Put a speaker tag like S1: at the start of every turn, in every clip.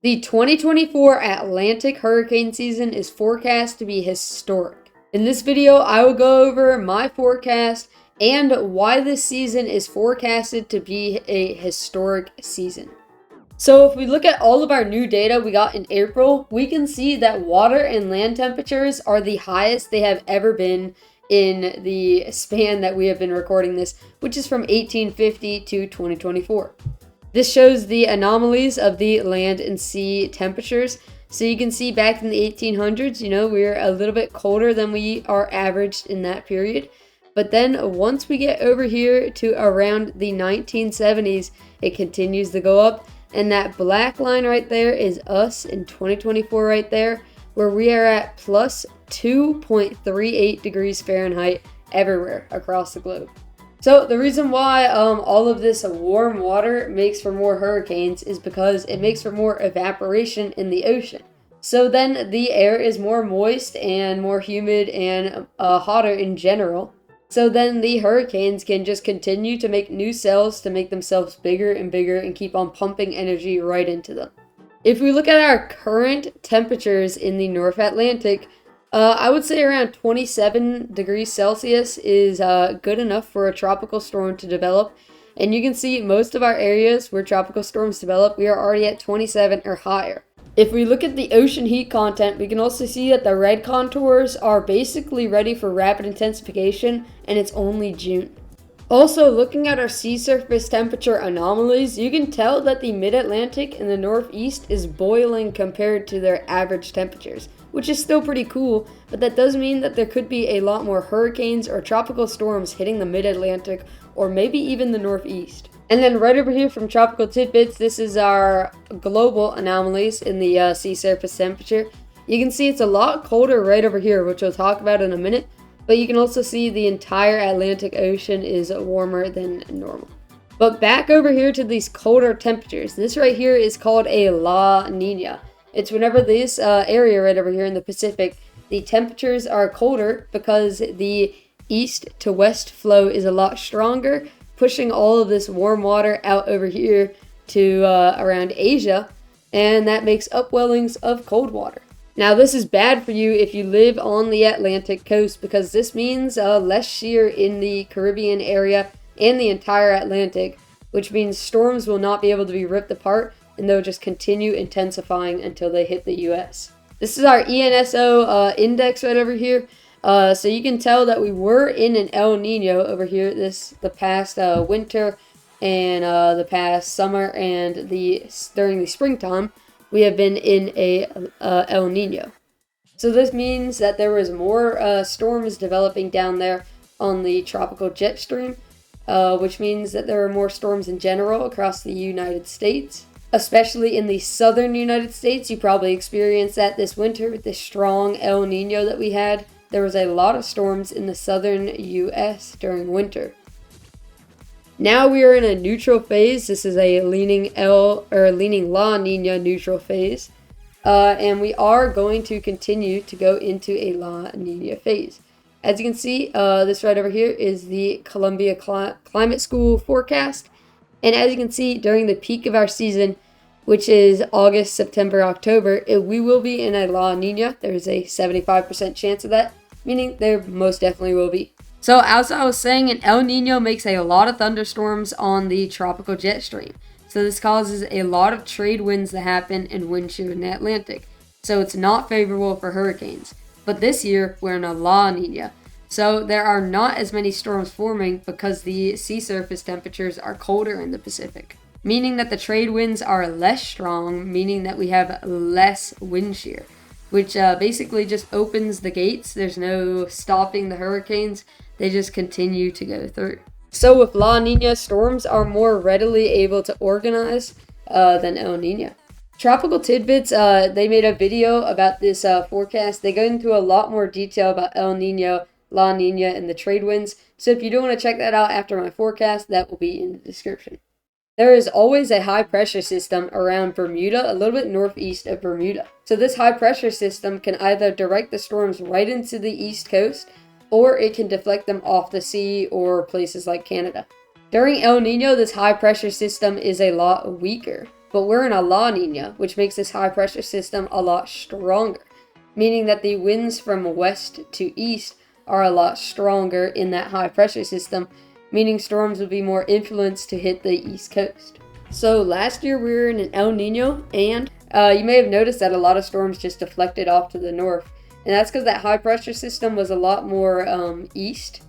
S1: The 2024 Atlantic hurricane season is forecast to be historic. In this video, I will go over my forecast and why this season is forecasted to be a historic season. So if we look at all of our new data we got in April, we can see that water and land temperatures are the highest they have ever been in the span that we have been recording this, which is from 1850 to 2024. This shows the anomalies of the land and sea temperatures. So you can see back in the 1800s, we were a little bit colder than we are averaged in that period. But then once we get over here to around the 1970s, it continues to go up. And that black line right there is us in 2024 right there, where we are at plus 2.38 degrees Fahrenheit everywhere across the globe. So the reason why all of this warm water makes for more hurricanes is because it makes for more evaporation in the ocean. So then the air is more moist and more humid and hotter in general. So then the hurricanes can just continue to make new cells to make themselves bigger and bigger and keep on pumping energy right into them. If we look at our current temperatures in the North Atlantic, I would say around 27 degrees Celsius is good enough for a tropical storm to develop. And you can see most of our areas where tropical storms develop, we are already at 27 or higher. If we look at the ocean heat content, we can also see that the red contours are basically ready for rapid intensification, and it's only June. Also, looking at our sea surface temperature anomalies, you can tell that the mid-Atlantic and the Northeast is boiling compared to their average temperatures, which is still pretty cool, but that does mean that there could be a lot more hurricanes or tropical storms hitting the mid-Atlantic or maybe even the Northeast. And then right over here from Tropical Tidbits, this is our global anomalies in the sea surface temperature. You can see it's a lot colder right over here, which we'll talk about in a minute. But you can also see the entire Atlantic Ocean is warmer than normal. But back over here to these colder temperatures. This right here is called a La Nina. It's whenever this area right over here in the Pacific, the temperatures are colder because the east to west flow is a lot stronger, pushing all of this warm water out over here to around Asia, and that makes upwellings of cold water. Now, this is bad for you if you live on the Atlantic coast because this means less shear in the Caribbean area and the entire Atlantic, which means storms will not be able to be ripped apart and they'll just continue intensifying until they hit the U.S. This is our ENSO index right over here. So you can tell that we were in an El Nino over here the past winter and the past summer and during the springtime. We have been in a El Nino. So this means that there was more storms developing down there on the tropical jet stream, which means that there are more storms in general across the United States. Especially in the southern United States, you probably experienced that this winter with the strong El Nino that we had. There was a lot of storms in the southern U.S. during winter. Now we are in a neutral phase. This is a leaning La Nina neutral phase. And we are going to continue to go into a La Nina phase. As you can see, this right over here is the Columbia Climate School forecast. And as you can see, during the peak of our season, which is August, September, October, we will be in a La Nina. There's a 75% chance of that, meaning there most definitely will be. So as I was saying, an El Nino makes a lot of thunderstorms on the tropical jet stream. So this causes a lot of trade winds to happen and wind shear in the Atlantic. So it's not favorable for hurricanes. But this year, we're in a La Nina. So there are not as many storms forming because the sea surface temperatures are colder in the Pacific. Meaning that the trade winds are less strong, meaning that we have less wind shear. Which basically just opens the gates. There's no stopping the hurricanes. They just continue to go through. So with La Nina, storms are more readily able to organize than El Nino. Tropical Tidbits, they made a video about this forecast. They go into a lot more detail about El Nino, La Nina, and the trade winds. So if you do want to check that out after my forecast, that will be in the description. There is always a high pressure system around Bermuda, a little bit northeast of Bermuda. So this high pressure system can either direct the storms right into the east coast, or it can deflect them off the sea or places like Canada. During El Nino, this high pressure system is a lot weaker. But we're in a La Nina, which makes this high pressure system a lot stronger, meaning that the winds from west to east are a lot stronger in that high pressure system, meaning storms will be more influenced to hit the east coast. So last year we were in an El Nino, and you may have noticed that a lot of storms just deflected off to the north. And that's because that high pressure system was a lot more east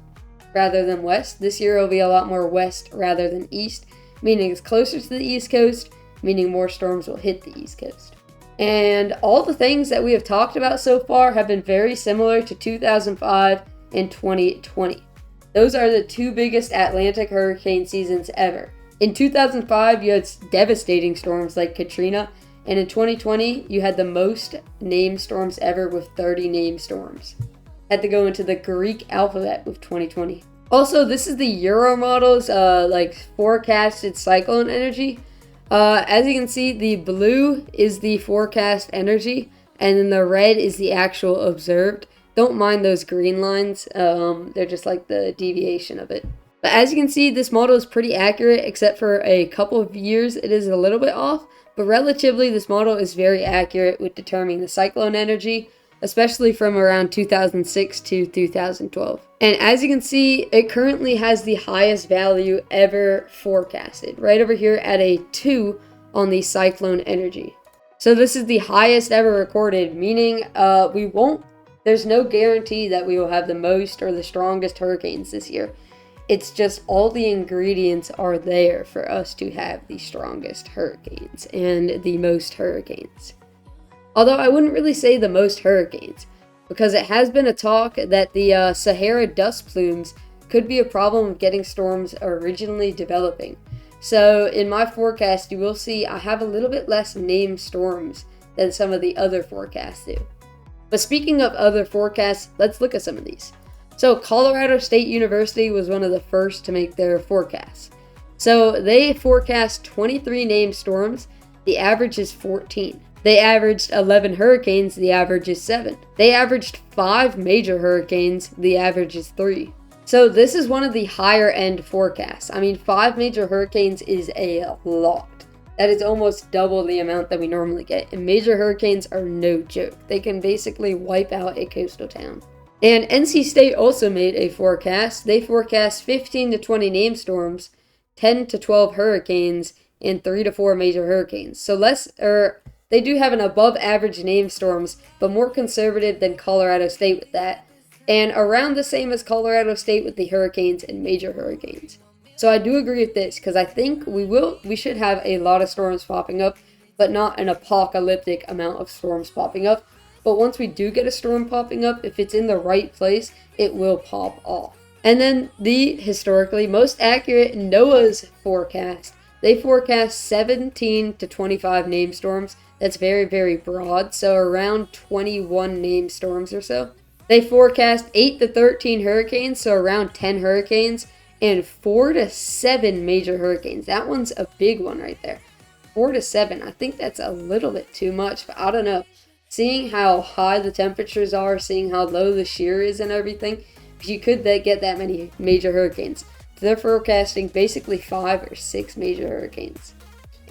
S1: rather than west. This year it'll be a lot more west rather than east, meaning it's closer to the east coast, meaning more storms will hit the east coast. And all the things that we have talked about so far have been very similar to 2005 and 2020. Those are the two biggest Atlantic hurricane seasons ever. In 2005, you had devastating storms like Katrina, and in 2020, you had the most named storms ever with 30 named storms. Had to go into the Greek alphabet with 2020. Also, this is the Euro models, forecasted cyclone energy. As you can see, the blue is the forecast energy, and then the red is the actual observed. Don't mind those green lines, they're just like the deviation of it. But as you can see, this model is pretty accurate, except for a couple of years it is a little bit off, but relatively this model is very accurate with determining the cyclone energy, especially from around 2006 to 2012. And as you can see, it currently has the highest value ever forecasted, right over here at a 2 on the cyclone energy. So this is the highest ever recorded, meaning there's no guarantee that we will have the most or the strongest hurricanes this year. It's just all the ingredients are there for us to have the strongest hurricanes and the most hurricanes. Although I wouldn't really say the most hurricanes, because it has been a talk that the Sahara dust plumes could be a problem with getting storms originally developing. So in my forecast, you will see I have a little bit less named storms than some of the other forecasts do. But speaking of other forecasts, let's look at some of these. So Colorado State University was one of the first to make their forecasts. So they forecast 23 named storms. The average is 14. They averaged 11 hurricanes, the average is 7. They averaged 5 major hurricanes, the average is 3. So this is one of the higher end forecasts. I mean, 5 major hurricanes is a lot. That is almost double the amount that we normally get. And major hurricanes are no joke. They can basically wipe out a coastal town. And NC State also made a forecast. They forecast 15 to 20 named storms, 10 to 12 hurricanes, and 3 to 4 major hurricanes. So they do have an above average named storms, but more conservative than Colorado State with that. And around the same as Colorado State with the hurricanes and major hurricanes. So I do agree with this, because I think we should have a lot of storms popping up, but not an apocalyptic amount of storms popping up. But once we do get a storm popping up, if it's in the right place, it will pop off. And then the historically most accurate NOAA's forecast. They forecast 17 to 25 named storms. That's very, very broad, so around 21 named storms or so. They forecast 8 to 13 hurricanes, so around 10 hurricanes, and 4 to 7 major hurricanes. That one's a big one right there. 4 to 7, I think that's a little bit too much, but I don't know. Seeing how high the temperatures are, seeing how low the shear is and everything, you could get that many major hurricanes. They're forecasting basically 5 or 6 major hurricanes.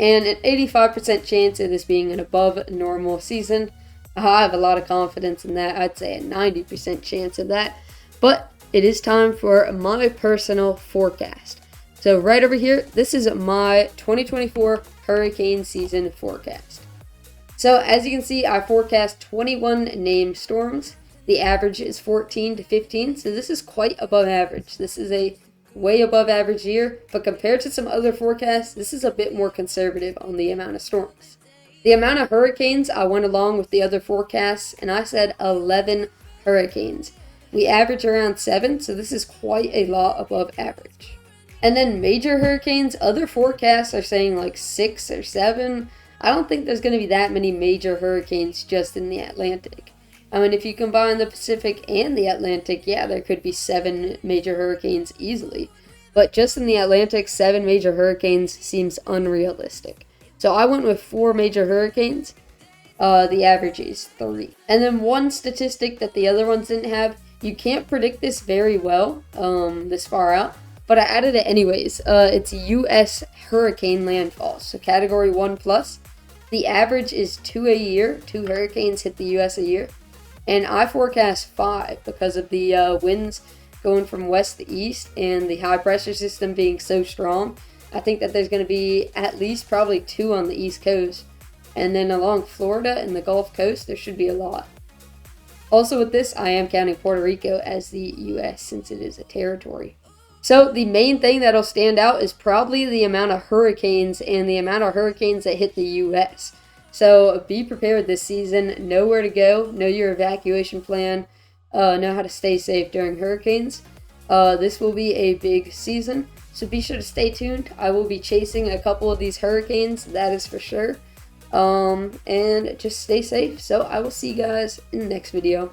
S1: And an 85% chance of this being an above normal season. I have a lot of confidence in that. I'd say a 90% chance of that. But it is time for my personal forecast. So right over here, this is my 2024 hurricane season forecast. So as you can see, I forecast 21 named storms. The average is 14 to 15, so this is quite above average. This is a way above average year, but compared to some other forecasts, this is a bit more conservative on the amount of storms. The amount of hurricanes, I went along with the other forecasts, and I said 11 hurricanes. We average around 7, so this is quite a lot above average. And then major hurricanes, other forecasts are saying like 6 or 7. I don't think there's going to be that many major hurricanes just in the Atlantic. I mean, if you combine the Pacific and the Atlantic, yeah, there could be 7 major hurricanes easily. But just in the Atlantic, 7 major hurricanes seems unrealistic. So I went with 4 major hurricanes. The average is 3. And then one statistic that the other ones didn't have, you can't predict this very well this far out. but I added it anyways. It's U.S. hurricane landfalls, so category 1+. The average is 2 a year. 2 hurricanes hit the U.S. a year. And I forecast 5 because of the winds going from west to east and the high pressure system being so strong. I think that there's going to be at least probably 2 on the East Coast. And then along Florida and the Gulf Coast, there should be a lot. Also with this, I am counting Puerto Rico as the U.S. since it is a territory. So the main thing that'll stand out is probably the amount of hurricanes and the amount of hurricanes that hit the U.S. So be prepared this season. Know where to go. Know your evacuation plan. Know how to stay safe during hurricanes. This will be a big season. So be sure to stay tuned. I will be chasing a couple of these hurricanes. That is for sure. And just stay safe. So I will see you guys in the next video.